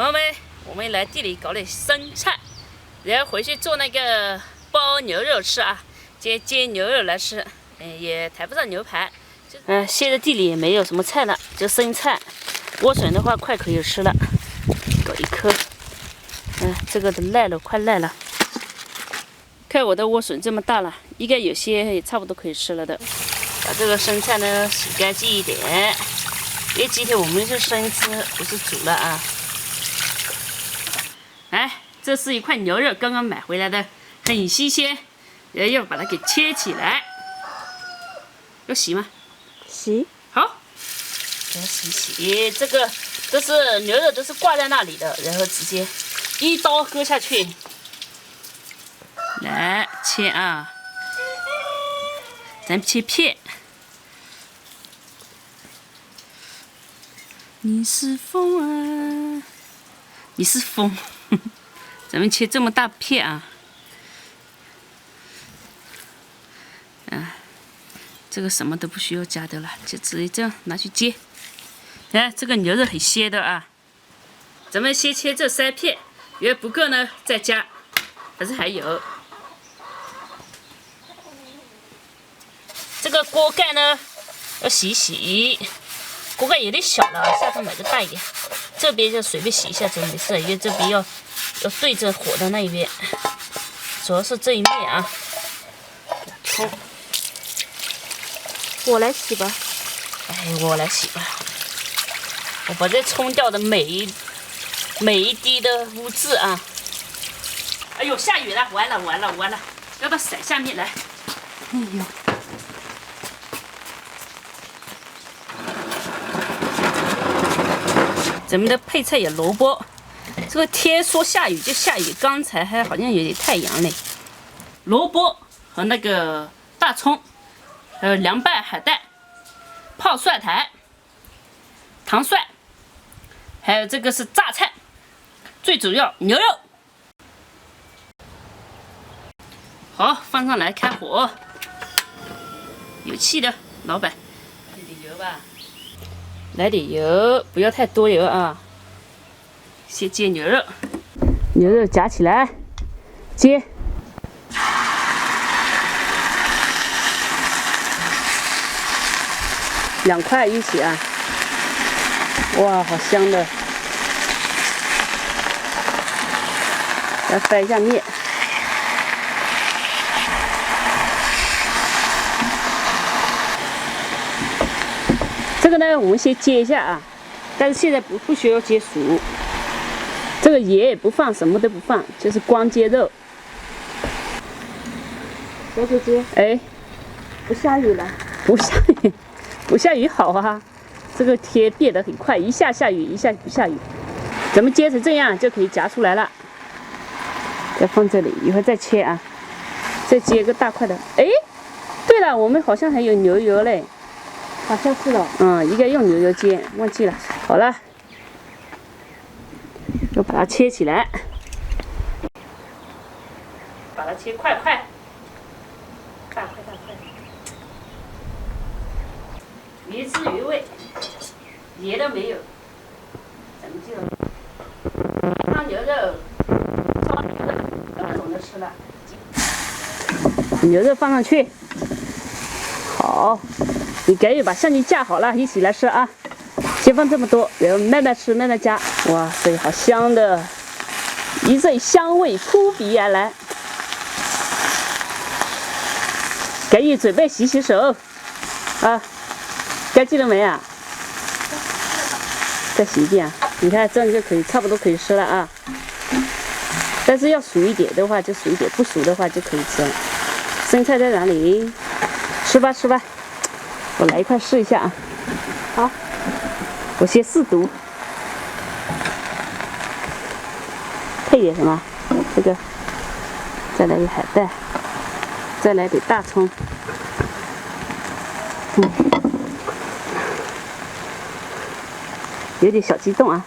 朋友们，我们来地里搞点生菜，然后回去做那个包牛肉吃啊，煎牛肉来吃，也谈不上牛排。现在地里也没有什么菜了，就生菜。莴笋的话，快可以吃了，搞一颗。这个都烂了，快烂了。看我的莴笋这么大了，应该有些也差不多可以吃了的。把这个生菜呢洗干净一点，因为今天我们是生吃，不是煮了啊。这是一块牛肉，刚刚买回来的，很新鲜，然后要把它给切起来。要洗吗？洗。好，给它洗。这个都是牛肉，都是挂在那里的，然后直接一刀割下去，来切啊，咱切片。你是风啊，你是风。咱们切这么大片啊，这个什么都不需要加的了，就直接这样拿去煎。这个牛肉很鲜的啊，咱们先切这3片，如果不够呢再加，反正还有。这个锅盖呢要洗一洗，锅盖有点小了，下次买个大一点。这边就随便洗一下就没事，因为这边要对着火的那一边，主要是这一面啊。葱，我来洗吧。我来洗吧。我把这葱掉的每一滴的污渍啊。哎呦，下雨了，完了，要到伞下面来。哎呦。咱们的配菜有萝卜。这个天说下雨就下雨，刚才还好像有点太阳嘞。萝卜和那个大葱，还有凉拌海带、泡蒜苔、糖蒜，还有这个是榨菜，最主要牛肉。好，放上来开火。有气的，老板，来点油吧。来点油，不要太多油啊。先煎牛肉，牛肉夹起来，煎。2块一起啊！哇，好香的！来翻一下面。这个呢，我们先煎一下啊，但是现在不需要煎熟。这个盐也不放，什么都不放，就是光煎肉。小姐姐，不下雨了。不下雨好啊，这个天变得很快，一下下雨，一下不下雨。咱们煎成这样就可以夹出来了。再放这里，一会儿再切啊。再煎个大块的。对了，我们好像还有牛油嘞。好像是了。应该用牛油煎，忘记了。好了。要把它切起来，把它切块，大块，原汁原味，盐都没有，咱们就汤牛肉、烧牛肉各种的吃了。牛肉放上去，好，你赶紧把相机架好了，一起来吃啊！先放这么多，然后慢慢吃，慢慢加。哇塞，好香的，一阵香味扑鼻而来。赶紧准备洗手啊！干净了没啊？再洗一遍啊！你看这样就可以，差不多可以吃了啊。但是要熟一点的话就熟一点，不熟的话就可以吃了。生菜在哪里？吃吧，我来一块试一下啊。好。我先试毒，配点什么？这个，再来点海带，再来点大葱，有点小激动啊。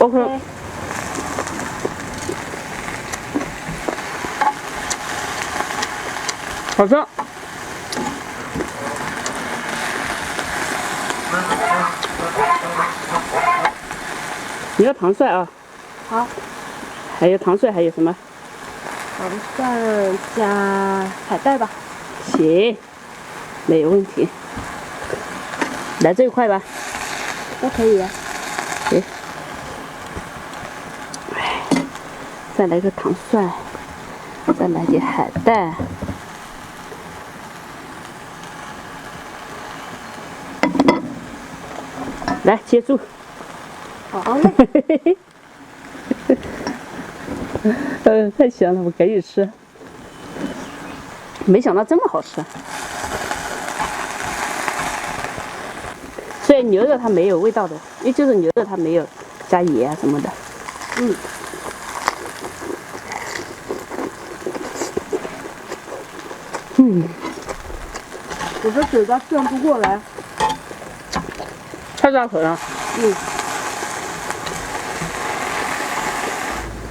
OK。好吃。你要糖蒜啊？好。还有糖蒜，还有什么？糖蒜加海带吧。行，没有问题。来这一块吧。都可以。行。再来个糖蒜，再来点海带。来接住。好嘞。太香了，我赶紧吃。没想到这么好吃。所以牛肉它没有味道的，因为就是牛肉它没有加盐啊什么的。我的嘴巴转不过来。太大口了。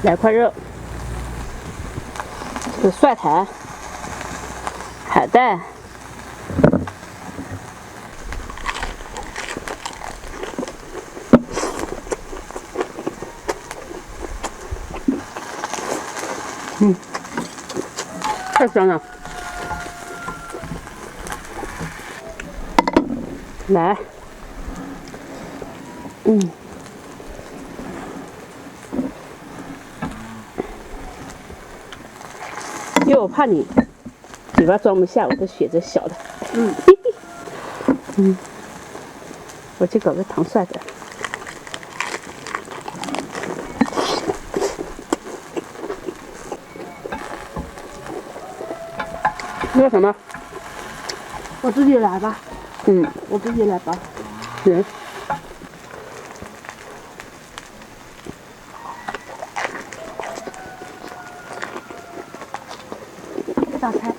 来块肉，有蒜苔、海带。太香了。来，因为我怕你嘴巴装不下，我都选择小的。我去搞个糖蒜的。说什么？我自己来吧。我自己来吧。行。打开。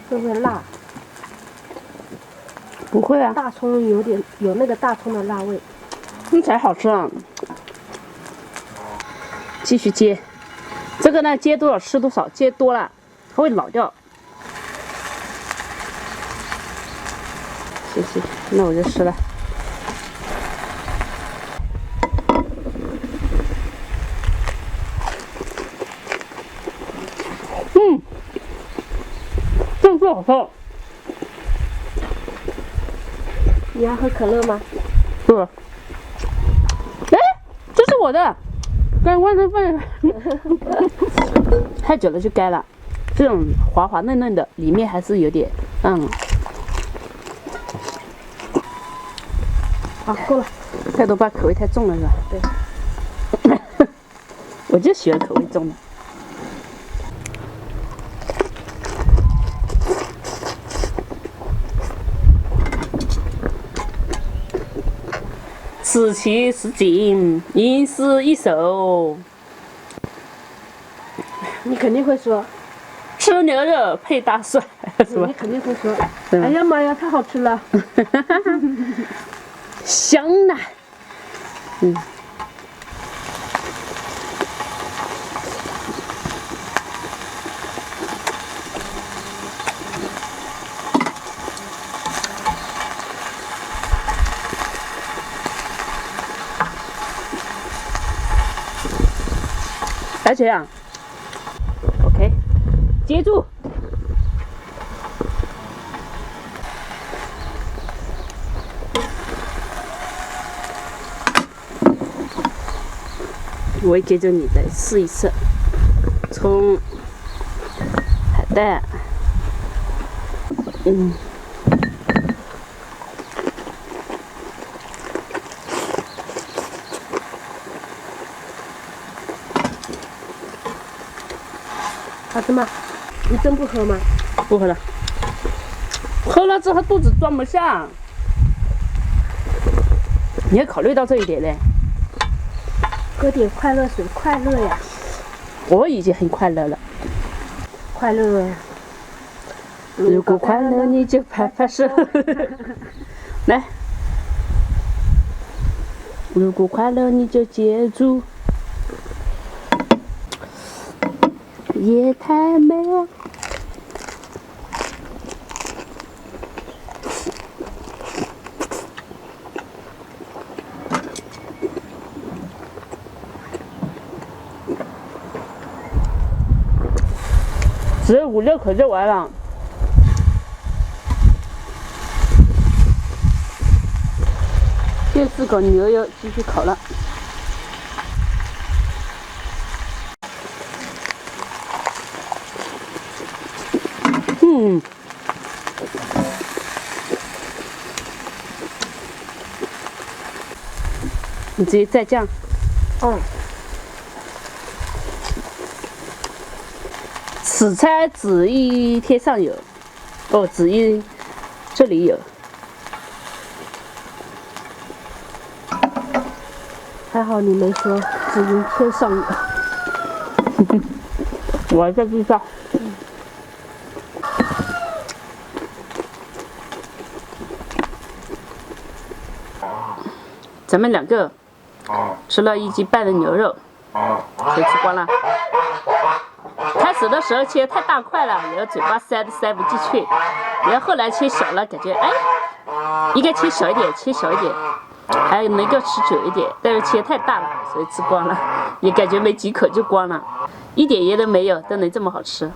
会不会辣？不会啊。大葱有那个大葱的辣味。才好吃啊！继续煎，这个呢煎多少吃多少，煎多了它会老掉。行，那我就吃了。这个好喝。你要喝可乐吗？是。哎，这是我的，该忘了放。太久了就该了，这种滑滑嫩嫩的，里面还是有点好，够了。太多把口味太重了是吧？对。我就喜欢口味重的。此情此景，应是一首。你肯定会说，吃牛肉配大蒜，是吧？你肯定会说，哎呀妈呀，太好吃了，香呐！而且啊 ，OK， 接住。我也接着你再试一次，葱、海带，好吃吗？你真不喝吗？不喝了，喝了之后肚子装不下，你要考虑到这一点嘞。喝点快乐水，快乐呀！我已经很快乐了。快乐。如果快乐，你就拍拍手。来。如果快乐，你就接住。夜太美了。只有5、6口就完了。第4口牛油继续烤了。你直接再酱。此菜只宜贴上油，哦，只宜这里有。还好你没说只宜贴上油。我还在地上。咱们2个吃了1斤半的牛肉，全吃光了。开始的时候切太大块了，然后嘴巴塞不进去，然后后来切小了，感觉哎，应该切小一点，还能够吃久一点，但是切太大了，所以吃光了，也感觉没几口就光了，一点盐都没有，都能这么好吃。